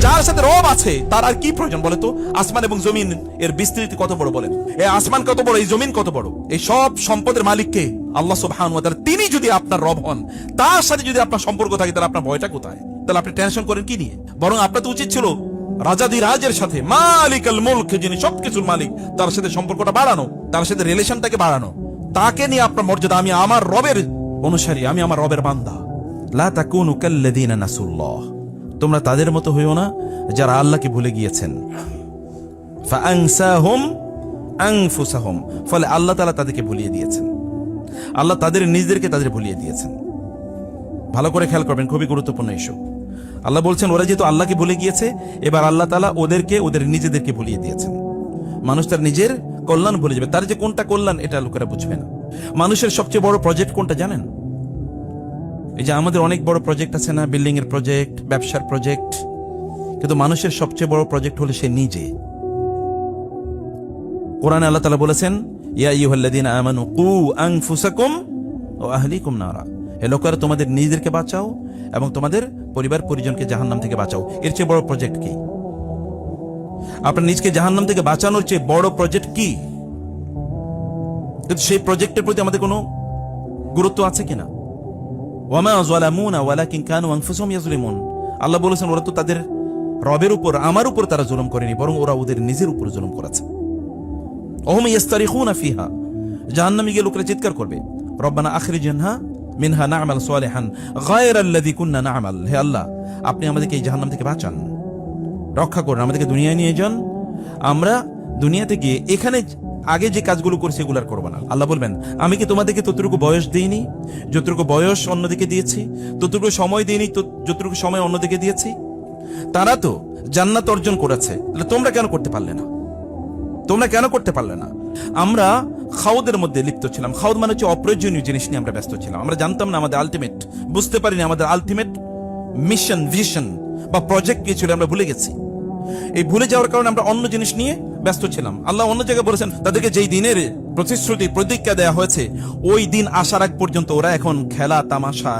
যার সাথে রব আছে তার আর কি প্রয়োজন বলে তো? আসমান এবং জমিন এর বিস্তৃতি কত বড় বলেন, এই আসমান কত বড়, এই জমিন কত বড়, এই সব সম্পদের মালিককে আল্লাহ সুবহানাহু ওয়া তাআলা। তিনি যদি আপনার রব হন, তার সাথে যদি আপনার সম্পর্ক থাকে, তাহলে আপনার ভয়টা কোথায়? তাহলে আপনি টেনশন করেন কি নিয়ে? বরং আপনার তো উচিত ছিল রাজাদিরাজের সাথে, মালিকাল মুলক, যিনি সবকিছুর মালিক, তার সাথে সম্পর্কটা বাড়ানো, তার সাথে রিলেশনটাকে বাড়ানো। তাকে নিয়ে আপনার মর্যাদা, আমি আমার রবের অনুসারী, আমি আমার রবের বান্দা। লা তাকুনু কাল্লাযীনা নাসুল্লাহ, তোমরা তাদের মতো হইও না যারা আল্লাহকে ভুলে গিয়েছেন। ফাআনসাহুম আনফুসাহুম, ফলে আল্লাহ তাআলা তাদেরকে ভুলিয়ে দিয়েছেন। আল্লাহ তাদের নিজেদেরকে তাদের ভুলিয়ে দিয়েছেন। ভালো করে খেয়াল করবেন, খুবই গুরুত্বপূর্ণ ইস্যু। আল্লাহ বলছেন ওরা যেহেতু আল্লাহকে ভুলে গিয়েছে, এবার আল্লাহ তাআলা ওদেরকে ওদের নিজেদেরকে ভুলিয়ে দিয়েছেন। মানুষ তার নিজের কল্যাণ ভুলে যাবে, তার যে কোনটা কল্যাণ এটা লোকেরা বুঝবে না। মানুষের সবচেয়ে বড় প্রজেক্ট কোনটা জানেন? এই যে আমাদের অনেক বড় প্রজেক্ট আছে না, বিল্ডিং এর প্রজেক্ট, ব্যবসার প্রজেক্ট, কিন্তু মানুষের সবচেয়ে বড় প্রজেক্ট হলো সে নিজে। কোরআনে আল্লাহ তাআলা বলেছেন, ইয়া আইয়ুহাল্লাযীনা আমানু কু আনফুসাকুম ওয়া আহলিকুম নারা, হে লোকেরা তোমাদের নিজেদেরকে বাঁচাও এবং তোমাদের পরিবার পরিজনকে জাহান্নাম থেকে বাঁচাও। এর চেয়ে বড় প্রজেক্ট কি? আপনার নিজকে জাহান্নাম থেকে বাঁচানোর চেয়ে বড় প্রজেক্ট কি? কিন্তু সেই প্রজেক্টের প্রতি আমাদের কোনো গুরুত্ব আছে কিনা? ওয়ামা যালামুনা ওয়ালাকিন কানু আনফুসাহুম ইয়াজলিমুন, আল্লাহ বলেছেন ওরা তো তাদের রবের উপর, আমার উপর তারা জুলুম করেনি, বরং ওরা ওদের নিজের উপর জুলুম করেছে। ওহুম ইয়াস্তারিখুনা ফিহা, জাহান্নামে গিয়ে লোকেরা চিৎকার করবে, রব্বানা আখরিজনা মিনহা না'মাল সালিহান গায়রাল্লাযী কুননা না'মাল, হে আল্লাহ আপনি আমাদেরকে এই জাহান্নাম থেকে বাঁচান, রক্ষা করুন, আমাদেরকে দুনিয়ায় নিয়ে যান, আমরা দুনিয়াতে গিয়ে এখানে আগে যে কাজগুলো করছি এগুলো আর করবো না। আল্লাহ বলবেন, আমি কি তোমাদেরকে ততটুকু বয়স দিইনি? যতটুকু বয়স অন্যদিকে দিয়েছি, ততটুকু সময় দিইনি যতটুকু সময় অন্যদিকে দিয়েছি? তারা তো জান্নাত অর্জন করেছে, তাহলে তোমরা কেন করতে পারলে না? তোমরা কেন করতে পারলে না? আমরা খাউদের মধ্যে লিপ্ত ছিলাম। খাউদ মানে হচ্ছে অপ্রয়োজনীয় জিনিস নিয়ে আমরা ব্যস্ত ছিলাম। আমরা জানতাম না আমাদের আলটিমেট, বুঝতে পারিনি আমাদের আলটিমেট মিশন, ভিশন বা প্রজেক্ট কি ছিল, আমরা ভুলে গেছি। এই ভুলে যাওয়ার কারণে আমরা অন্য জিনিস নিয়ে ব্যস্ত ছিলাম। আল্লাহ অন্য জায়গায় বলেছেন, তাদেরকে যেই দিনের প্রতিশ্রুতি প্রতিজ্ঞা দেয়া হয়েছে, ওই দিন আসার আগ পর্যন্ত ওরা এখন খেলা তামাশা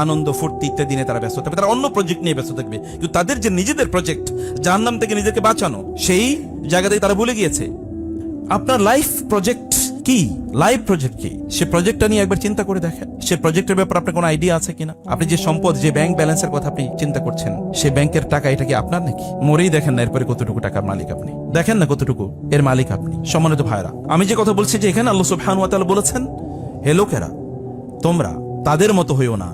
আনন্দ ফুর্তি ইত্যাদি দিনে তারা ব্যস্ত থাকবে, তারা অন্য প্রজেক্ট নিয়ে ব্যস্ত থাকবে। কিন্তু তাদের যে নিজেদের প্রজেক্ট, জাহান্নাম থেকে নিজেকে বাঁচানো, সেই জায়গা থেকে তারা ভুলে গিয়েছে। আপনার লাইফ প্রজেক্ট কি? লাইফ প্রজেক্ট কি? সে প্রজেক্টটা নিয়ে একবার চিন্তা করে দেখেন। সে প্রজেক্টের ব্যাপারে আপনার কোনো আইডিয়া আছে কিনা? আপনি যে সম্পদ, যে ব্যাংক ব্যালেন্সের কথা আপনি চিন্তা করছেন, সে ব্যাংকের টাকা এটা কি আপনার নাকি? মরেই দেখেন না এরপরে কতটুকু টাকার মালিক আপনি, দেখেন না কতটুকু এর মালিক আপনি। সম্মানিত ভাইরা, আমি যে কথা বলছি যে এখানে আল্লাহ সুবহানাহু ওয়া তাআলা বলেছেন, হে লোকেরা তোমরা তাদের মতো হইও না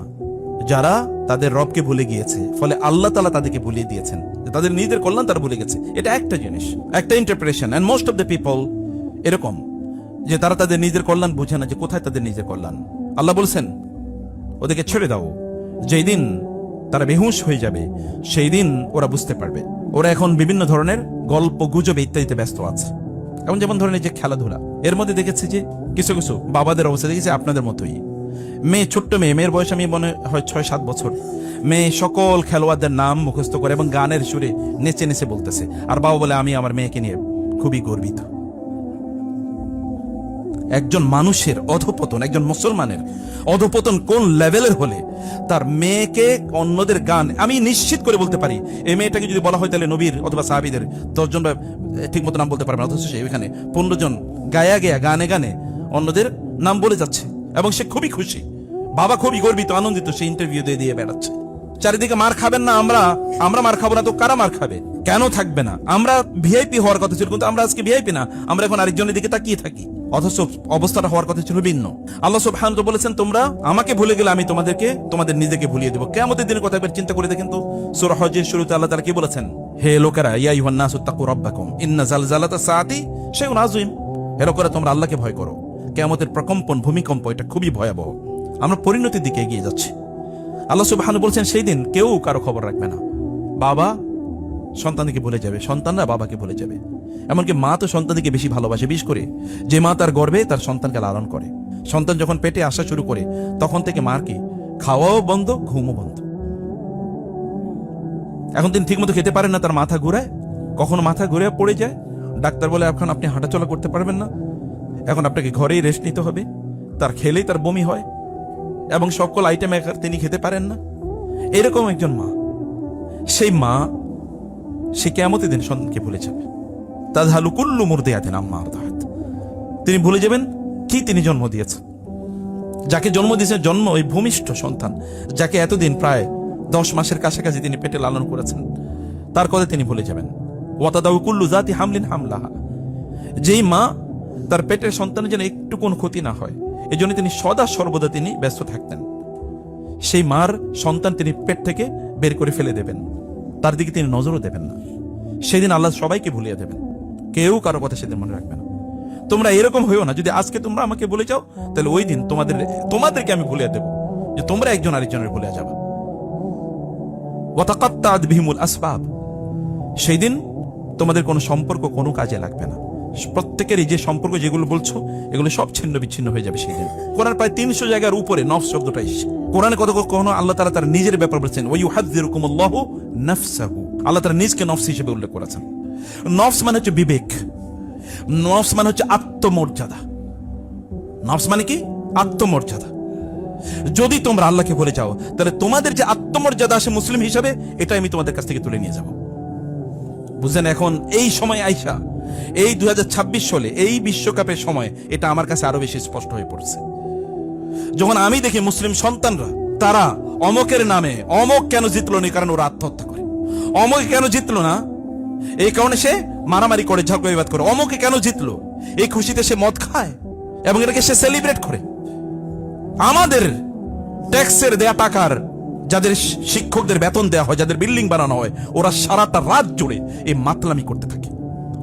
যারা তাদের রবকে ভুলে গিয়েছে, ফলে আল্লাহ তাআলা তাদেরকে ভুলিয়ে দিয়েছেন, তাদের নিজেদের কল্যাণ তারা ভুলে গেছে। এটা একটা জিনিস, একটা interpretation. And most of the people এরকম যে তারা তাদের নিজের কল্যাণ বুঝে না, যে কোথায় তাদের নিজের কল্যাণ। আল্লাহ বলছেন ওদেরকে ছেড়ে দাও, যেই দিন তারা বেহুশ হয়ে যাবে সেই দিন ওরা বুঝতে পারবে। ওরা এখন বিভিন্ন ধরনের গল্প গুজবে ইত্যাদিতে ব্যস্ত আছে। এখন যেমন ধরনের যে খেলাধুলা, এর মধ্যে দেখেছি যে কিছু কিছু বাবাদের অবস্থা দেখেছি আপনাদের মতোই। মেয়ে, ছোট্ট মেয়ে, মেয়ের বয়স আমি মনে হয় 6-7 বছর, মেয়ে সকল খেলোয়াড়দের নাম মুখস্থ করে এবং গানের সুরে নেচে নেচে বলতেছে, আর বাবা বলে আমি আমার মেয়েকে নিয়ে খুবই গর্বিত। একজন মানুষের অধপতন, একজন মুসলমানের অধপতন কোন লেভেলের হলে তার মেয়েকে অন্যদের গান, আমি নিশ্চিত করে বলতে পারি এই মেয়েটাকে যদি বলা হয় তাহলে নবীর অথবা সাহাবীদের 10 জন ঠিক মতো নাম বলতে পারবে না, অথচ সে এখানে 15 জন গায়া গেয়া গানে গানে অন্যদের নাম বলে যাচ্ছে এবং সে খুবই খুশি। বাবা খুবই গর্বিত, আনন্দিত, সে ইন্টারভিউ দিয়ে বেড়াচ্ছে। চারিদিকে মার খাবেন না, আমরা মার খাবো না তো কারা মার খাবে? কেন থাকবে না? আমরা ভিআইপি হওয়ার কথা ছিল, কিন্তু আমরা আজকে ভিআইপি না, আমরা এখন আরেকজনের দিকে তাকিয়ে থাকি, অথচ অবস্থাটা হওয়ার কথা ছিল ভিন্ন। আল্লাহ সুবহানাহু ওয়া তাআলা বলেছেন, তোমরা আমাকে ভুলে গেলে আমি তোমাদেরকে তোমাদের নিজেকে ভুলিয়ে দেব। কিয়ামতের দিনের কথা একবার চিন্তা করে দেখেন তো। সূরা হজের শুরুতে আল্লাহ তাআলা কি বলেছেন? হে লোকেরা, ইয়া আইয়ুহান নাসু তাকু রাব্বাকুম ইন্না জালজালাতা সাআতি শাইউন আযীম, হে লোকেরা তোমরা আল্লাহকে ভয় করো, কিয়ামতের প্রকম্পন, ভূমিকম্প এটা খুবই ভয়াবহ। আমরা পরিণতির দিকে এগিয়ে যাচ্ছি। আল্লাহ সুবহানাহু ওয়া তাআলা বলছেন সেই দিন কেউ কারো খবর রাখবে না। বাবা সন্তানকে ভুলে যাবে, সন্তানরা বাবাকে ভুলে যাবে। এমনকি মা তো সন্তানকে বেশি ভালোবাসে, বিশেষ করে যে মা তার গর্ভে তার সন্তানকে লালন করে। সন্তান যখন পেটে আসা শুরু করে তখন থেকে মার কি খাওয়াও বন্ধ, ঘুমও বন্ধ। এখন তিনি ঠিকমতো খেতে পারেন না, তার মাথা ঘুরায়, কখনো মাথা ঘুরে পড়ে যায়, ডাক্তার বলে এখন আপনি হাঁটাচলা করতে পারবেন না, এখন আপনাকে ঘরেই রেস্ট নিতে হবে। তার খেলেই তার বমি হয় এবং সকল আইটেম তিনি খেতে পারেন না। এরকম একজন মা, সেই মা সে কিয়ামতের দিন সন্তানকে ভুলে যাবে। তাযহালু কুল্লু মুরদিআতিন আম্মা আরদাআত, তিনি ভুলে যাবেন কি তিনি জন্ম দিয়েছেন। যাকে জন্ম দিয়েছেন, জন্ম ওই ভূমিষ্ঠ সন্তান, যাকে এতদিন প্রায় 10 মাসের কাছাকাছি তিনি পেটে লালন করেছেন, তার কথা তিনি ভুলে যাবেন। ওয়াতাদাউ কুল্লু যাতি হামলিন হামলাহা, যেই মা তার পেটের সন্তানের যেন একটু কোন ক্ষতি না হয়, এই জন্য তিনি সদা সর্বদা তিনি ব্যস্ত থাকতেন। সেই মার সন্তান তিনি পেট থেকে বের করে ফেলে দেবেন, তার দিকে তিনি নজরও দেবেন না। সেদিন আল্লাহ সবাইকে ভুলিয়ে দেবেন, কেউ কারো কথা সেদিন মনে রাখবে না। তোমরা এরকম হইও না, যদি আজকে তোমরা আমাকে ভুলে যাও, তাহলে ওই দিন তোমাদেরকে আমি ভুলিয়ে দেব, যে তোমরা একজন আরেকজনের ভুলে যাবে। ওয়াতাকাত্তাআত বিহিমুল আসবাব, সেই দিন তোমাদের কোনো সম্পর্ক কোনো কাজে লাগবে না। প্রত্যেকের এই যে সম্পর্ক যেগুলো বলছো, এগুলো সব ছিন্ন বিচ্ছিন্ন হয়ে যাবে সেই দিন। কোরআন প্রায় 300 জায়গার উপরে নফস শব্দটা এসেছে। কোরআনে কখনো আল্লাহ তাআলা তার নিজের ব্যাপার বলছেন, ওয়া ইউহাযযিরুকুমুল্লাহু নাফসাহু, আল্লাহ তাআলা নিজকে নফস হিসেবে উল্লেখ করেছেন। নফস মানে হচ্ছে বিবেক, নফস মানে হচ্ছে আত্মমর্যাদা। নফস মানে কি? আত্মমর্যাদা। যদি তোমরা আল্লাহকে ভুলে যাও, তাহলে তোমাদের যে আত্মমর্যাদা আসে মুসলিম হিসাবে, এটা আমি তোমাদের কাছ থেকে তুলে নিয়ে যাব। বুঝলেন? এখন এই সময় আইসা, এই 2026 সালে এই বিশ্বকাপের সময়, এটা আমার কাছে আরো বেশি স্পষ্ট হয়ে পড়ছে। যখন আমি দেখি মুসলিম সন্তানরা, তারা অমকের নামে, অমক কেন জিতলো না, কারণ ওরা আত্মহত্যা করে। অমক কেন জিতলো না, এই কারণে সে মারামারি করে, ঝগড়া বিবাদ করে। অমকে কেন জিতলো, এই খুশিতে সে মদ খায় এবং এটাকে সে সেলিব্রেট করে। আমাদের ট্যাক্সের দেয়া টাকার, যাদের শিক্ষকদের বেতন দেওয়া হয়, যাদের বিল্ডিং বানানো হয়, ওরা সারাটা রাত জুড়ে এই মাতলামি করতে থাকে,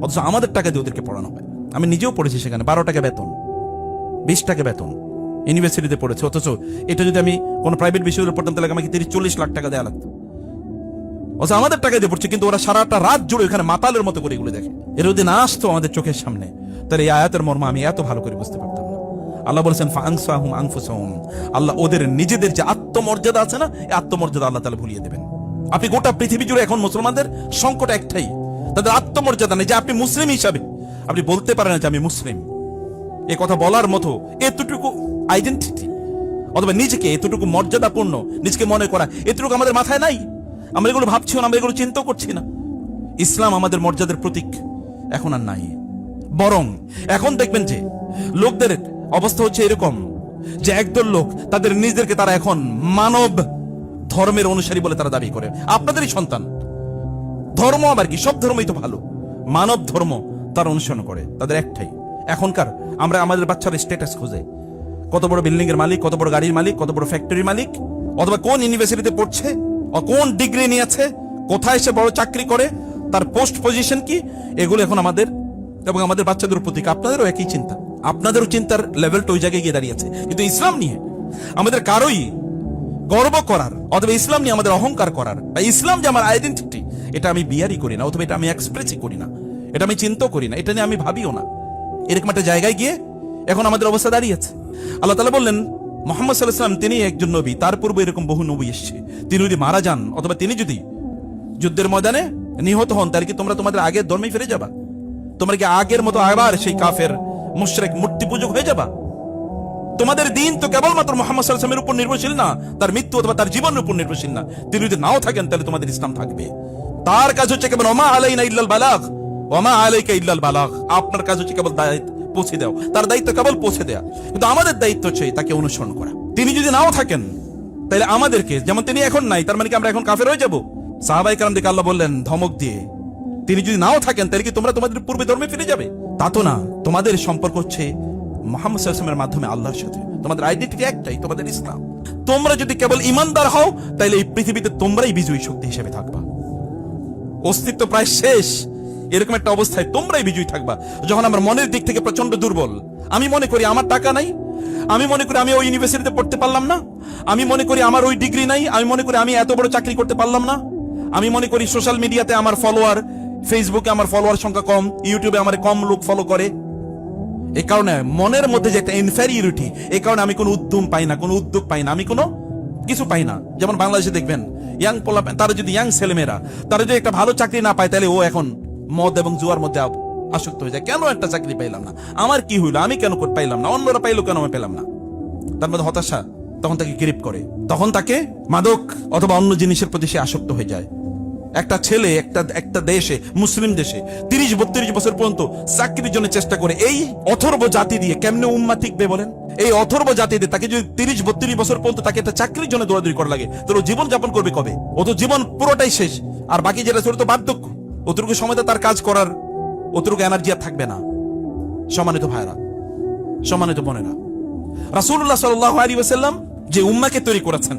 অথচ আমাদের টাকা দিয়ে ওদেরকে পড়ানো হয়। আমি নিজেও পড়েছি সেখানে, 12 টাকা বেতন, 20 টাকা বেতন, ইউনিভার্সিটিতে পড়েছে। অথচ এটা যদি আমি কোনো প্রাইভেট বিশ্ববিদ্যালয়ে পড়তাম, তাহলে আমাকে 30-40 লাখ টাকা দেওয়া লাগতো। অথচ আমাদের টাকা দিয়ে পড়ছে, কিন্তু ওরা সারাটা রাত জুড়ে এখানে মাতালের মতো করে এগুলো দেখে। এর যদি না আসতো আমাদের চোখের সামনে, তাহলে এই আয়াতের মর্ম আমি এত ভালো করে বুঝতে পারতাম না। আল্লাহ বলেছেন ফাআনসাহুম আনফুসাহুম, আল্লাহ ওদের নিজেদের যে আত্মমর্যাদা আছে না, এই আত্মমর্যাদা আল্লাহ তাআলা ভুলিয়ে দেবেন। আপনি গোটা পৃথিবী জুড়ে এখন মুসলমানদের সংকট একটাই, তাদের আত্মমর্যাদা নেই। যে আপনি মুসলিম হিসাবে আপনি বলতে পারেন না যে আমি মুসলিম, এ কথা বলার মতো এতটুকু আইডেন্টিটি অথবা নিজেকে এতটুকু মর্যাদাপূর্ণ নিজেকে মনে করা, এতটুকু আমাদের মাথায় নাই। আমরা এগুলো ভাবছিও না, আমরা এগুলো চিন্তাও করছি না। ইসলাম আমাদের মর্যাদার প্রতীক এখন আর নাই। বরং এখন দেখবেন যে লোকদের অবস্থা হচ্ছে এরকম, যে একদল লোক তাদের নিজেদেরকে তারা এখন মানব ধর্মের অনুসারী বলে তারা দাবি করে। আপনাদেরই সন্তান, ধর্ম আবার কি, সব ধর্মই তো ভালো, মানব ধর্ম তারা অনুসরণ করে। তাদের একটাই, এখনকার আমরা আমাদের বাচ্চারা স্ট্যাটাস খোঁজে, কত বড় বিল্ডিং এর মালিক, কত বড় গাড়ির মালিক, কত বড় ফ্যাক্টরির মালিক, অথবা কোন ইউনিভার্সিটিতে পড়ছে, কোন ডিগ্রি নিয়েছে, কোথায় সে বড় চাকরি করে, তার পোস্ট পজিশন কি, এগুলো এখন আমাদের এবং আমাদের বাচ্চাদের প্রতীক। আপনাদেরও একই চিন্তা, আপনাদেরও চিন্তার লেভেলটা ওই জায়গায় গিয়ে দাঁড়িয়েছে। কিন্তু ইসলাম নিয়ে আমাদের কারোই গর্ব করার অথবা ইসলাম নিয়ে আমাদের অহংকার করার, ইসলাম যে আমার আইডেন্টিটি, এটা আমি বিয়ারই করি না, অথবা এটা আমি এক্সপ্রেসই করি না, এটা আমি চিন্তাও করি না, এটা নিয়ে আমি ভাবিও না। এরকম একটা জায়গায় গিয়ে এখন আমাদের অবস্থা দাঁড়িয়েছে। আল্লাহ তাআলা বললেন মুহাম্মদ সাল্লাল্লাহু আলাইহি ওয়াসাল্লাম তিনি একজন নবী, তার পূর্বে এরকম বহু নবী এসেছে। তিনি যদি মারা যান অথবা তিনি যদি যুদ্ধের ময়দানে নিহত হন, তাহলে কি তোমরা তোমাদের আগের ধর্মে ফিরে যাবা? তোমরা কি আগের মতো আবার সেই কাফের মুশরিক মূর্তি পূজক হয়ে যাবা? তোমাদের দিন তো কেবলমাত্র মুহাম্মদ সাল্লাল্লাহু আলাইহি ওয়াসাল্লামের উপর নির্ভরশীল না, তার মৃত্যু অথবা তার জীবনের উপর নির্ভরশীল না। তিনি যদি নাও থাকেন, তাহলে তোমাদের ইসলাম থাকবে। তার কাজ হচ্ছে কেবল ওমা আলাইনা ইল্লাল বালাগ ওমা আলাইকা ইল্লাল বালাগ, আপনার কাজ হচ্ছে কেবল দায়িত্ব পৌঁছে দাও, তার দায়িত্ব কেবল পৌঁছে দেয়া, কিন্তু আমাদের দায়িত্ব হচ্ছে তাকে অনুসরণ করা। তিনি যদি নাও থাকেন, তাহলে আমাদেরকে, যেমন তিনি এখন নাই, তার মানে কি আমরা এখন কাফের হয়ে যাব? সাহাবায়ে কেরামদেরকে আল্লাহ বললেন ধমক দিয়ে, তিনি যদি নাও থাকেন, তাহলে কি তোমরা তোমাদের পূর্বে ধর্মে ফিরে যাবে? তা তো না। তোমাদের সম্পর্ক হচ্ছে মুহাম্মদ সাল্লাল্লাহু আলাইহি ওয়াসাল্লামের মাধ্যমে আল্লাহর সাথে। তোমাদের আইডেন্টিটি একটাই, তোমাদের ইসলাম। তোমরা যদি কেবল ঈমানদার হও, তাহলে এই পৃথিবীতে তোমরাই বিজয়ী শক্তি হিসেবে থাকবা। অস্তিত্ব প্রায় শেষ, এরকম একটা অবস্থায় তোমরাই বিজয়ী থাকবা। যখন আমার মনের দিক থেকে প্রচন্ড দুর্বল, আমি মনে করি আমার টাকা নাই, আমি মনে করি আমি ওই ইউনিভার্সিটিতে পড়তে পারলাম না, আমি মনে করি আমার ওই ডিগ্রি নাই, আমি মনে করি আমি এত বড় চাকরি করতে পারলাম না, আমি মনে করি সোশ্যাল মিডিয়াতে আমার ফলোয়ার, ফেসবুকে আমার ফলোয়ার সংখ্যা কম, ইউটিউবে আমার কম লোক ফলো করে, এই কারণে মনের মধ্যে যে একটা ইনফেরিয়রিটি, এই কারণে আমি কোনো উদ্যম পাই না, কোনো উদ্যোগ পাই না, আমি কোনো কিছু পাই না। যেমন বাংলাদেশে দেখবেন ইয়াং পোলা, তারা যদি ইয়াং ছেলেমেয়েরা তারা যদি একটা ভালো চাকরি না পায়, তাহলে ও এখন মদ এবং জুয়ার মধ্যে আসক্ত হয়ে যায়। কেন একটা চাকরি পাইলাম না, আমার কি হইলো, আমি কেন পাইলাম না, অন্যরা পাইলো কেন আমি পেলাম না? তার মধ্যে হতাশা তখন তাকে গ্রিপ করে, তখন তাকে মাদক অথবা অন্য জিনিসের প্রতি সে আসক্ত হয়ে যায়। একটা ছেলে একটা দেশে, মুসলিম দেশে 30-32 বছর পর্যন্ত চাকরির জন্য চেষ্টা করে, এই অথর্ব জাতি দিয়ে কেমনে উম্মাহ টিকবে বলেন? এই অথর্ব জাতি দিয়ে তাকে যদি 30-32 বছর পর্যন্ত তাকে একটা চাকরির জন্য দৌড়াদৌড়ি করা লাগে, তাহলে জীবন যাপন করবে কবে? ও তো জীবন পুরোটাই শেষ, আর বাকি যেটা ছোট তো বার্ধক্য, অতটুকু সময়টা তার কাজ করার অতটুকু এনার্জি আর থাকবে না। সম্মানিত ভাইরা, সম্মানিত বোনেরা, রাসূলুল্লাহ সাল্লাল্লাহু আলাইহি ওয়াসাল্লাম যে উম্মাহকে তৈরি করেছেন,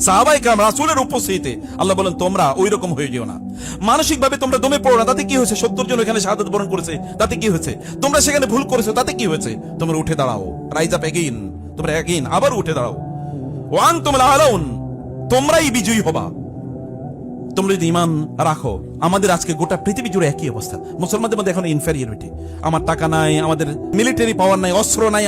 সাহাবায়ে কেরাম রাসূলের উপস্থিতিতে, আল্লাহ বলেন তোমরা ওই রকম হয়ে যেও না, মানসিক ভাবে তোমরা দমে পড়ো না। তাতে কি হয়েছে? 70 জন এখানে শাহাদাত বরণ করেছে, তাতে কি হয়েছে? তোমরা সেখানে ভুল করেছো, তাতে কি হয়েছে? তোমরা উঠে দাঁড়াও, রাইজ আপ এগেইন, তোমরা এগেইন আবার উঠে দাঁড়াও। ওয়া আনতুম লাআলাউন, তোমরাই বিজয়ী হবা। তোমরা যদি ঈমান রাখো। আমাদের আজকে গোটা পৃথিবী জুড়ে একই অবস্থা, মুসলমানদের মধ্যে এখন ইনফেরিয়রিটি। আমার টাকা নাই, আমাদের মিলিটারি পাওয়ার নাই, অস্ত্র নাই,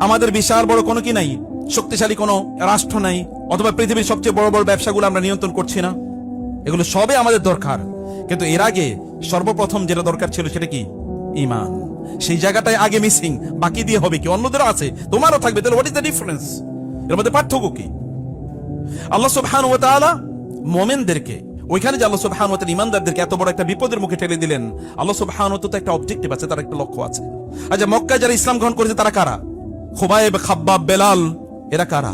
আমাদের বিশাল বড় কোনো কি নাই, শক্তিশালী কোনো রাষ্ট্র নাই, অথবা পৃথিবীর সবচেয়ে বড় বড় ব্যবসাগুলো আমরা নিয়ন্ত্রণ করছি না। এগুলো সবে আমাদের দরকার, কিন্তু এর আগে সর্বপ্রথম যেটা দরকার ছিল সেটা কি? ঈমান। সেই জায়গাটায় আগে মিসিং, বাকি দিয়ে হবে কি? অন্যদেরও আছে, তোমারও থাকবে, তাহলে হোয়াট ইজ দ্য ডিফারেন্স? এর মধ্যে পার্থক্য কি? আল্লাহ সুবহানাহু ওয়া তাআলা মুমিনদেরকে, ওইখানে যে আল্লাহ সুবহানাহু ওয়া তাআলা ঈমানদারদেরকে এত বড় একটা বিপদের মুখে ঠেলে দিলেন, আল্লাহ সুবহানাহু ওয়া তাআলা একটা অবজেক্টিভ আছে, তার একটা লক্ষ্য আছে। আচ্ছা, মক্কায় যারা ইসলাম গ্রহণ করেছে তারা কারা? খুবাইব, খাব্বাব, বেলাল, এরা কারা?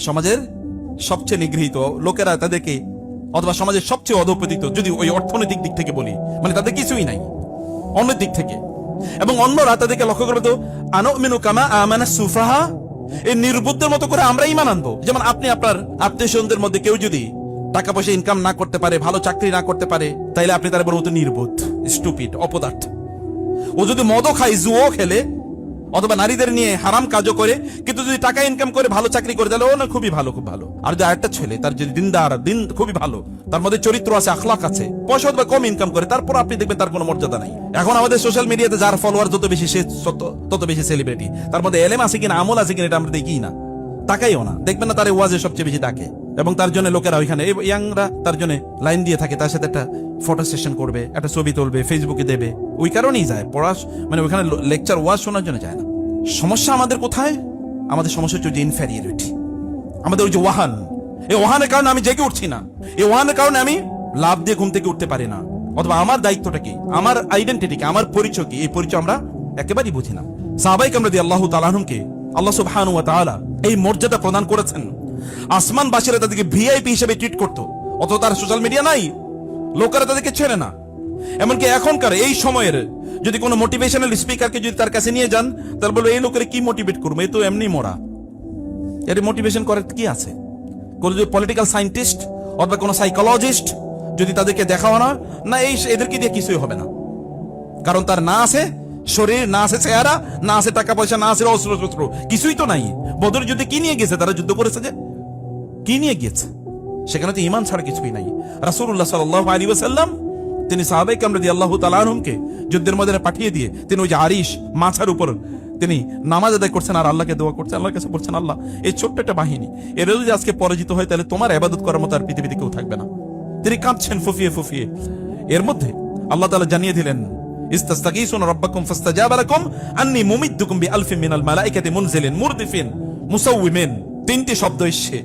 সমাজের সবচেয়ে নিগৃহীত লোকেরা তাদেরকে, অথবা সমাজের সবচেয়ে অধঃপতিত, যদি ওই অর্থনৈতিক দিক থেকে বলি, মানে তাদের কিছুই নাই অন্য দিক থেকে। এবং অন্যরা তাদেরকে লক্ষ্য করবে তো, আনুমিনু কামা আমানা সুফাহা, এই নির্বুদ্ধের মতো করে আমরা ঈমান আনবো। যেমন আপনি আপনার আত্মীয়স্বজনদের মধ্যে কেউ যদি টাকা পয়সা ইনকাম না করতে পারে, ভালো চাকরি না করতে পারে, তাইলে আপনি তার বলবো তো নির্বোধ, স্টুপিড, অপদার্থ। ও যদি মদও খায়, জুয়ো খেলে, অথবা নারীদের নিয়ে হারাম কাজও করে, কিন্তু যদি টাকা ইনকাম করে ভালো চাকরি করে, তাহলে ও না খুবই ভালো, খুব ভালো। আর যদি আরেকটা ছেলে, তার যদি দিনদার, দিন খুবই ভালো, তার মধ্যে চরিত্র আছে, আখলাক আছে, পয়সা অথবা কম ইনকাম করে, তারপর আপনি দেখবেন তার কোনো মর্যাদা নাই। এখন আমাদের সোশ্যাল মিডিয়াতে যার ফলোয়ার যত বেশি, সে তত বেশি সেলিব্রিটি। তার মধ্যে এলেম আছে কিনা, আমল আছে কিনা, এটা আমরা দেখি না, তাকাইও না। দেখবেন না তার ওয়াজে সবচেয়ে বেশি ডাকে, এবং তার জন্য লোকেরা ওইখানে ইয়াংরা তার জন্য লাইন দিয়ে থাকে, তার সাথে একটা ফটো সেশন করবে, একটা ছবি তুলবে, ফেসবুকে দেবে। ওই কারণেই যায় মানে ওইখানে লেকচার ওয়াজ শোনার জন্য যায় না। সমস্যা আমাদের কোথায়? আমাদের সমস্যা হচ্ছে যে ইনফেরিয়রিটি, আমাদের ওই যে ওয়াহান। এই ওয়াহানের কারণে আমি জেগে উঠছি না, এই ওয়াহানের কারণে আমি লাভ দিয়ে ঘুম থেকে উঠতে পারি না, অথবা আমার দায়িত্বটা কি, আমার আইডেন্টিটি কি, আমার পরিচয় কি, এই পরিচয় আমরা একেবারেই বুঝি না। সাহাবায়ে কেরাম রাদিয়াল্লাহু তাআলা আনহুমকে আল্লাহ সুবহানাহু ওয়া তাআলা এই মর্যাদা প্রদান করেছেন, আসমানবাসীরা তাদেরকে ভিআইপি হিসেবে ট্রিট করতো, অত তার সোশ্যাল মিডিয়া নাই, লোকেরা তাদেরকে ছেড়ে না। এমনকি এখনকার এই সময়ের যদি কোনো মোটিভেশনাল স্পিকারকে যদি তার কাছে নিয়ে যান, তাহলে বলবো এই লোকের কি মোটিভেট করবো, এই তো এমনি মরা, এর মোটিভেশন করার কি আছে? কোন যদি পলিটিক্যাল সায়েন্টিস্ট অথবা কোনো সাইকোলজিস্ট যদি তাদেরকে দেখাও না, এদেরকে দিয়ে কিছুই হবে না। কারণ তার না আছে শরীর, না আছে চেহারা, না আছে টাকা পয়সা, না আছে অস্ত্র শস্ত্র, কিছুই তো নাই। বদর যুদ্ধে কি নিয়ে গেছে? তারা যুদ্ধ করেছে যে কি নিয়ে গিয়েছে? সেখানে তো ঈমান ছাড়া কিছুই নাই। রাসূলুল্লাহ সাল্লাল্লাহু আলাইহি ওয়াসাল্লাম তিনি সাহাবায়ে কেরাম রাদিয়াল্লাহু তাআলা আনহুমকে যুদ্ধের ময়দানে পাঠিয়ে দিয়ে তিনি ওই যে আরিশ মাছার উপর তিনি নামাজ আদায় করছেন আর আল্লাহকে দোয়া করছেন, আল্লাহর কাছে বলছেন, আল্লাহ এই ছোট্ট একটা বাহিনী এরা যদি আজকে পরাজিত হয়, তাহলে তোমার ইবাদত করার মতো আর পৃথিবীতে কেউ থাকবে না। তিনি কাঁদছেন ফুফিয়ে ফুফিয়ে। এর মধ্যে আল্লাহ তাআলা জানিয়ে দিলেন, ইস্তাস্তাগীসুনা রাব্বাকুম ফাস্তাজাবা লাকুম আন্নী মুমিদ্দুকুম বিআলফিন মিনাল মালাইকাতি মুনজিলিন মুরদিফিন মুসাউওয়িমিন। তিনটি শব্দ এসেছে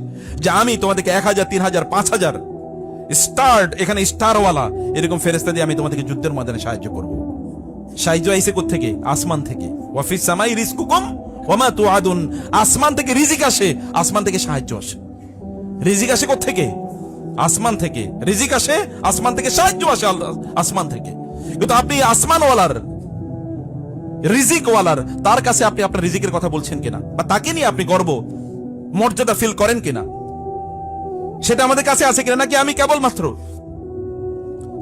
যে আমি তোমাদেরকে 1000, 3000, 5000 স্টার, এখানে স্টারওয়ালা এরকম ফেরেশতা দিয়ে আমি তোমাদেরকে যুদ্ধের ময়দানে সাহায্য করব। সাহায্য আইছে কোথা থেকে? আসমান থেকে। ওয়া ফিস সামাই রিজকুকুম ওয়া মা তুআদুন, আসমান থেকে রিজিক আসে, আসমান থেকে সাহায্য আসে। রিজিক আসে কোথা থেকে? আসমান থেকে। রিজিক আসে আসমান থেকে, সাহায্য আসে আসমান থেকে। কিন্তু আপনি আসমানওয়ালার, রিজিকওয়ালার, তার কাছে আপনি আপনার রিজিকের কথা বলছেন কিনা, বা তাকে নিয়ে আপনি গর্ব মর্যাদা ফিল করেন কিনা, সেটা আমাদের কাছে আছে কিনা? নাকি আমি কেবলমাত্র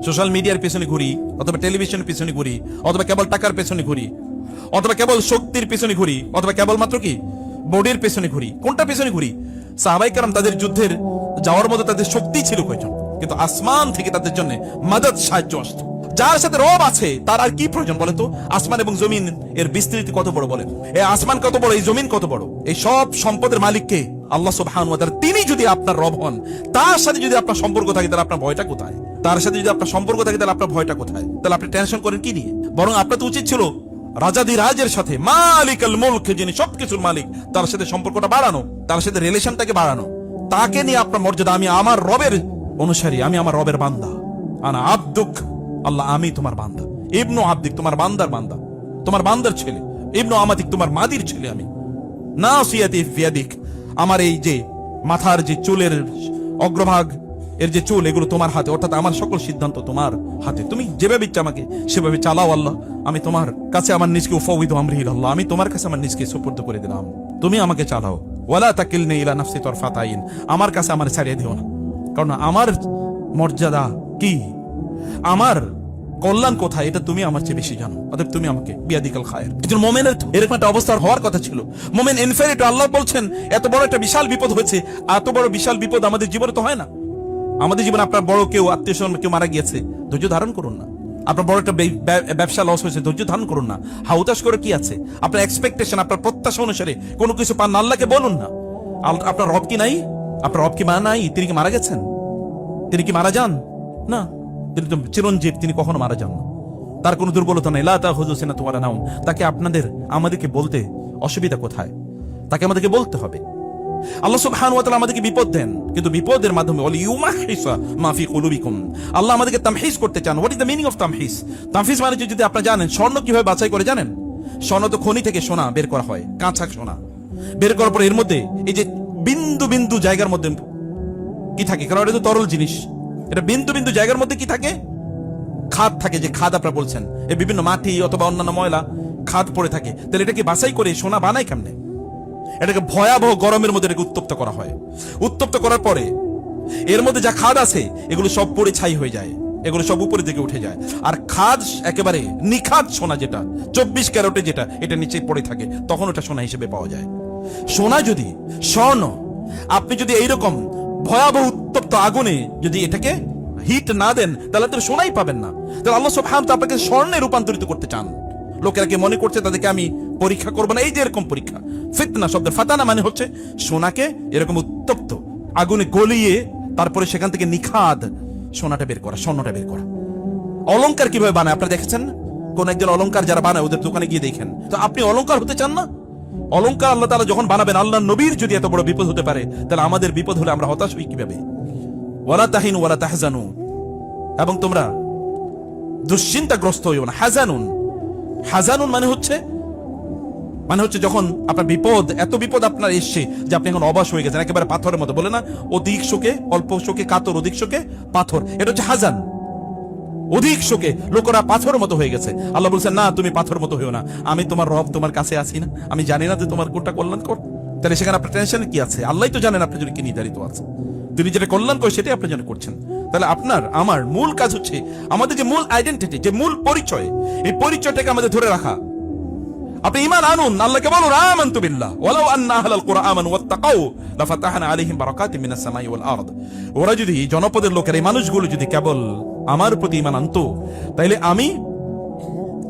সোশ্যাল মিডিয়ার পেছনে ঘুরি, অথবা টেলিভিশনের পেছনে ঘুরি, অথবা কেবল টাকার পেছনে ঘুরি, অথবা কেবল শক্তির পেছনে ঘুরি, অথবা কেবলমাত্র কি বডির পেছনে ঘুরি? কোনটা পেছনে ঘুরি? সাহাবায়ে কেরাম তাদের যুদ্ধের যাওয়ার মতো তাদের শক্তি ছিল কয়জন, কিন্তু আসমান থেকে তাদের জন্য মাদদ, সাহায্য আসতো। যার সাথে রব আছে তার আর কি প্রয়োজন বলেন তো? আসমান এবং জমিন এর বিস্তৃতি কত বড় বলেন? এই আসমান কত বড়, এই জমিন কত বড়? এই সব সম্পদের মালিককে আল্লাহ সুবহানাহু ওয়া তাআলা। তিনি যদি আপনার রব হন, তার সাথে যদি আপনার সম্পর্ক থাকে, তাহলে আপনার ভয়টা কোথায়? তার সাথে যদি আপনার সম্পর্ক থাকে, তাহলে আপনার ভয়টা কোথায়? তাহলে আপনি টেনশন করেন কি নিয়ে? বরং আপনার তো উচিত ছিল রাজাদিরাজের সাথে, মালিকাল মুলক, যিনি সবকিছুর মালিক, তার সাথে সম্পর্কটা বাড়ানো, তার সাথে রিলেশনটাকে বাড়ানো, তাকে নিয়ে আপনার মর্যাদা, আমি আমার রবের অনুসারী, আমি আমার রবের বান্দা। আনা আব্দুক, আল্লাহ আমি তোমার বান্দা। ইবনু আব্দিক, তোমার বান্দার বান্দা, তোমার বান্দার ছেলে। ইবনু আমাতিক, তোমার মাদির ছেলে আমি। নাসিয়াতি ফিয়াদিক, আমার এই যে মাথার যে চুলের অগ্রভাগ এর যে চুল, এগুলো তোমার হাতে, অর্থাৎ আমার সকল সিদ্ধান্ত তোমার হাতে। তুমি যেভাবে ইচ্ছা আমাকে সেভাবে চালাও আল্লাহ। আমি তোমার কাছে আমার নিজকে উফাউযু আমরি ইলাল্লাহ, আমি তোমার কাছে আমার নিজকে সুপর্দ করে দিলাম, তুমি আমাকে চালাও। ওয়ালা তাকিলনি ইলা নাফসি তারফাত আইন, আমার কাছে আমার ছাড়িয়ে দিও না, কারণ আমার মর্যাদা কি, আমার কল্যাণ কোথায়, এটা তুমি আমার চেয়ে বেশি জানো। অতএব তুমি আমাকে বিয়াদিকাল খায়ের। একজন মুমিনের এরকম একটা অবস্থা হওয়ার কথা ছিল। মুমিন ইনফেরিট, আল্লাহ বলছেন এত বড় একটা বিশাল বিপদ হয়েছে। এত বড় বিশাল বিপদ আমাদের জীবনে তো হয় না। আমাদের জীবনে আপনার বড় কেউ আত্মীয় স্বজন কেউ মারা গিয়েছে, ধৈর্য ধারণ করুন না। আপনার বড় একটা ব্যবসা লস হয়েছে, ধৈর্য ধারণ করুন না। হাউতাশ করে কি আছে? আপনার এক্সপেকটেশন, আপনার প্রত্যাশা অনুসারে কোনো কিছু পান না, আল্লাহকে বলুন না। আপনার রব কি নাই? আপনার রব কি মা নাই? তিনি কি মারা গেছেন? তিনি কি মারা যান? না, তিনি তো চিরঞ্জীব, তিনি কখনো মারা যান না। তার কোনো দুর্বলতা নেই। লা তাখুযু সিনাতুন ওয়ালা নাওম। তাকে আমাদেরকে বলতে অসুবিধা কোথায়? তাকে আমাদেরকে বলতে হবে। আল্লাহ সুবহানাহু ওয়া তাআলা আমাদেরকে বিপদ দেন, কিন্তু বিপদের মাধ্যমে ওয়ালিয়ুমাহিসা মা ফি কুলুবিকুম, আল্লাহ আমাদেরকে তামহিস করতে চান। What is the meaning of তামহিস? তামহিস মানে যদি আপনারা জানেন, স্বর্ণ কিভাবে বাছাই করে জানেন? স্বর্ণ তো খনি থেকে সোনা বের করা হয়, কাঁচা সোনা বের করার পর এর মধ্যে এই যে বিন্দু বিন্দু জায়গার মধ্যে কি থাকে, কারণ এটা তো তরল জিনিস, এটা বিন্দু বিন্দু জায়গার মধ্যে কি থাকে? খাদ থাকে। যে খাদ আপনারা বলছেন, এই বিভিন্ন মাটি অথবা অন্যান্য ময়লা খাদ পড়ে থাকে। তাহলে এটা কি বাছাই করে সোনা বানায় কেমনে? এটাকে ভয়াবহ গরমের মধ্যে এটাকে উত্তপ্ত করা হয়। উত্তপ্ত করার পরে এর মধ্যে যা খাদ আছে এগুলো সব পড়ে ছাই হয়ে যায়, এগুলো সব উপরের দিকে উঠে যায়। আর খাদ একেবারে নিখাদ সোনা, যেটা 24 ক্যারেটে, যেটা এটা নিচে পড়ে থাকে, তখন ওটা সোনা হিসেবে পাওয়া যায়। সোনা যদি, স্বর্ণ আপনি যদি এইরকম ভয়াবহ উত্তপ্ত আগুনে যদি এটাকে হিট না দেন, তাহলে তো সোনাই পাবেন না। তাহলে আল্লাহ সুবহানাহু ওয়া তাআলা আপনাকে স্বর্ণে রূপান্তরিত করতে চান। লোকেরা কি মনে করছে তাদেরকে আমি পরীক্ষা করবো না? এই যে এরকম পরীক্ষা, ফিতনা শব্দের ফাতানা মানে হচ্ছে সোনাকে এরকম উত্তপ্ত আগুনে গলিয়ে তারপরে সেখান থেকে নিখাদ সোনাটা বের করা, স্বর্ণটা বের করা। অলংকার কিভাবে বানায় আপনারা দেখেছেন? কোন একজন অলংকার যারা বানায় ওদের দোকানে গিয়ে দেখেন। তো আপনি অলংকার হতে চান না? অলংকার আল্লাহ তাআলা যখন বানাবেন, আল্লাহ নবীর যদি এত বড় বিপদ হতে পারে, তাহলে আমাদের বিপদ হলে আমরা হতাশ হই কিভাবে? ওয়ালা তাহিনু ওয়ালা তাহজানু, এবং তোমরা দুশ্চিন্তাগ্রস্ত হইও না। হাজানুন, হাজানুন মানে হচ্ছে যখন আপনার বিপদ, এত বিপদ আপনার এসছে যে আপনি এখন অবাস হয়ে গেছেন, একেবারে পাথরের মতো। বলে না, অধিক শোকে অল্প শোকে কাতর, অধিক শোকে পাথর। এটা হচ্ছে হাজান। অধিক শোকে লোকেরা পাথরের মতো হয়ে গেছে। আল্লাহ বলছেন না, তুমি পাথরের মতো হইও না, আমি তোমার রব, তোমার কাছে আছি না? আমি জানি না যে তোমার কোনটা কল্যাণ কর? তাহলে সেখানে আপনার টেনশন কি আছে? আল্লাহই তো জানেন আপনার জন্য কি নির্ধারিত আছে। তিনি যেটা কল্যাণ করে সেটাই আপনার জন্য করছেন। তাহলে আপনার আমার মূল কাজ হচ্ছে আমাদের যে মূল আইডেন্টিটি, যে মূল পরিচয়, এই পরিচয়টাকে আমাদের ধরে রাখা। আপনি ঈমান আনুন, আল্লাহকে বলুন আমানতু বিল্লাহ ওয়ালাউ আন্না আহলাল কুরআন আমানু ওয়াত্তাকাউ লাফাতাহনা আলাইহিম বারাকাতিম মিনাস সামাই ওয়াল আরদ। ওরা যদি, জনপদের লোকেরা, এই মানুষগুলো যদি কেবল আমার প্রতি ঈমান আনতো, তাইলে আমি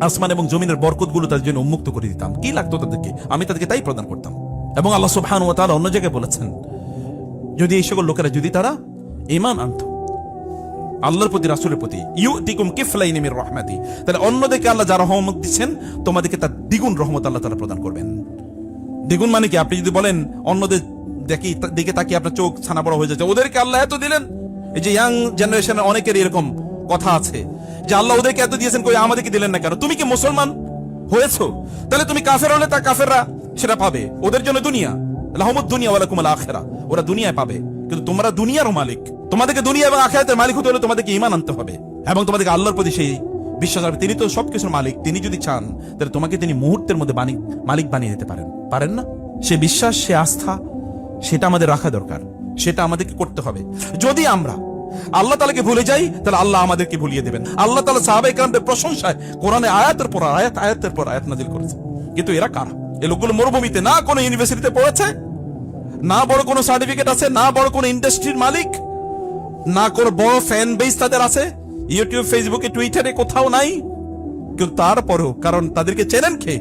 আসমান এবং জমিনের বরকতগুলো তাদের জন্য উন্মুক্ত করে দিতাম। কি লাগতো তাদেরকে, আমি তাদেরকে তাই প্রদান করতাম। এবং আল্লাহ সুবহানাহু ওয়া তাআলা অন্য জায়গায় বলেছেন, যদি এই সকল লোকেরা যদি তারা ঈমান আনতো আল্লাহর প্রতি, রাসূলের প্রতি, ইউতিকুম কিফলাইনি মির রাহমাতি, তাহলে অন্যদেরকে আল্লাহ যারা রহমত দিচ্ছেন তোমাদেরকে তার দ্বিগুণ রহমত আল্লাহ তাআলা প্রদান করবেন। দ্বিগুণ মানে কি? আপনি যদি বলেন অন্যদের দিকে তাকিয়ে আপনার চোখ ছানা বড় হয়ে যাচ্ছে, ওদেরকে আল্লাহ এত দিলেন। এই যে ইয়াং জেনারেশনের অনেকের এরকম কথা আছে যে আল্লাহ ওদেরকে এত দিয়েছেন, কই আমাদেরকে দিলেন না কেন? তুমি কি মুসলমান হয়েছো? তাহলে তুমি কাফের হলে তা কাফেররা সেটা পাবে, ওদের জন্য দুনিয়া, লাহুমুদ দুনিয়া ওয়া লাকুমুল আখিরা, ওরা দুনিয়ায় পাবে। কিন্তু তোমরা দুনিয়ারও মালিক, তোমাদেরকে দুনিয়া এবং আখিরাতের মালিক হতে হলে তোমাদেরকে ঈমান আনতে হবে এবং তোমাদেরকে আল্লাহর প্রতি সেই বিশ্বাস হবে। তিনি তো সবকিছুর মালিক, তিনি যদি চান তাহলে তোমাকে তিনি মুহূর্তের মধ্যে মালিক বানিয়ে দিতে পারেন না? সে বিশ্বাস, সে আস্থা, সেটা আমাদের রাখা দরকার, সেটা আমাদেরকে করতে হবে। যদি আমরা আল্লাহ তাআলাকে ভুলে যাই, তাহলে আল্লাহ আমাদেরকে ভুলিয়ে দেবেন। আল্লাহ তাআলা সাহাবায়ে কেরামদের প্রশংসায় কোরআনে আয়াতের পর আয়াত, আয়াতের পর আয়াত নাযিল করেছে। কিন্তু এরা কারা? এই লোকগুলো মরুভূমিতে, না কোনো ইউনিভার্সিটিতে পড়েছে, না বড় কোনো সার্টিফিকেট আছে, না বড় কোনো ইন্ডাস্ট্রির মালিক, না কোনো বড় ফ্যান বেস তাদের আছে, ইউটিউব, ফেসবুকে, টুইটারে কোথাও নাই। কিন্তু তারপরেও, কারণ তাদেরকে চেনেন কে?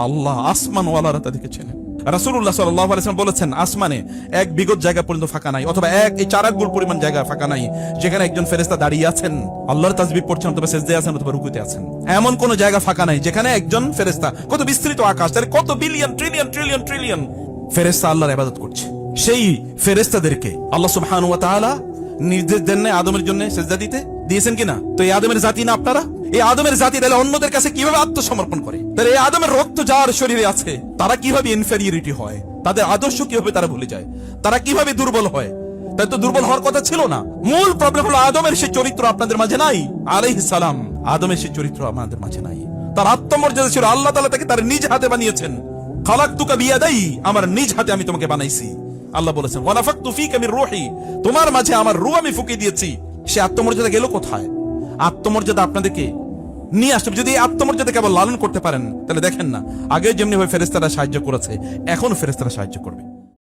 আল্লাহ। আসমানওয়ালারা তাদেরকে চেনেন। রাসূলুল্লাহ সাল্লাল্লাহু আলাইহি ওয়াসাল্লাম বলেছেন, আসমানে এক বিগত জায়গা পর্যন্ত ফাঁকা নাই, অথবা এই 4 আঙ্গুল পরিমাণ জায়গা ফাঁকা নাই যেখানে একজন ফেরেশতা দাঁড়িয়ে আছেন, আল্লাহর তাসবিহ পড়ছেন, অথবা সিজদায় আছেন, অথবা রুকুতে আছেন। এমন কোন জায়গা ফাঁকা নাই যেখানে একজন ফেরেশতা, কত বিস্তৃত আকাশ, তাহলে কত বিলিয়ন ট্রিলিয়ন ট্রিলিয়ন ট্রিলিয়ন ফেরেশতা আল্লাহর ইবাদত করছে। সেই ফেরেশতাদেরকে আল্লাহ সুবহানাহু ওয়া তাআলা নির্দেশ দেন না আদমের জন্য সেজদা দিতে? দিয়েছেন কিনা? তো এই আদমের জাতি না আপনারা? এই আদমের জাতি তাহলে অন্যদের কাছে কিভাবে আত্মসমর্পণ করে? তাহলে এই আদমের রক্ত যার শরীরে আছে তারা কিভাবে ইনফেরিয়রিটি হয়? তাদের আদর্শ কিভাবে তারা ভুলে যায়? তারা কিভাবে দুর্বল হয়? তাই তো দুর্বল হওয়ার কথা ছিল না। মূল প্রবলেম হলো আদমের সেই চরিত্র আপনাদের মাঝে নাই। আলাইহিস সালাম, আদমের সেই চরিত্র আমাদের মাঝে নাই। তার আত্মমর্যাদা ছিল, আল্লাহ তাআলা তাকে তার নিজ হাতে বানিয়েছেন। খালাকতুকা বিয়াদাই, আমার নিজ হাতে আমি তোমাকে বানাইছি। আল্লাহ বলেছেন ওয়া নাফাকতু ফীকা মির রূহি, তোমার মাঝে আমার রূহ আমি ফুঁকে দিয়েছি। সে আত্মমর্যাদা গেল কোথায়? আত্মমর্যাদা আপনাদেরকে নিয়ে আসতে হবে। যদি এই আত্মমর্যাদা কেবল লালন করতে পারেন তাহলে দেখেন না, আগে যেমনি ভাবে ফেরেশতারা সাহায্য করেছে, এখন ফেরেশতারা সাহায্য করবে।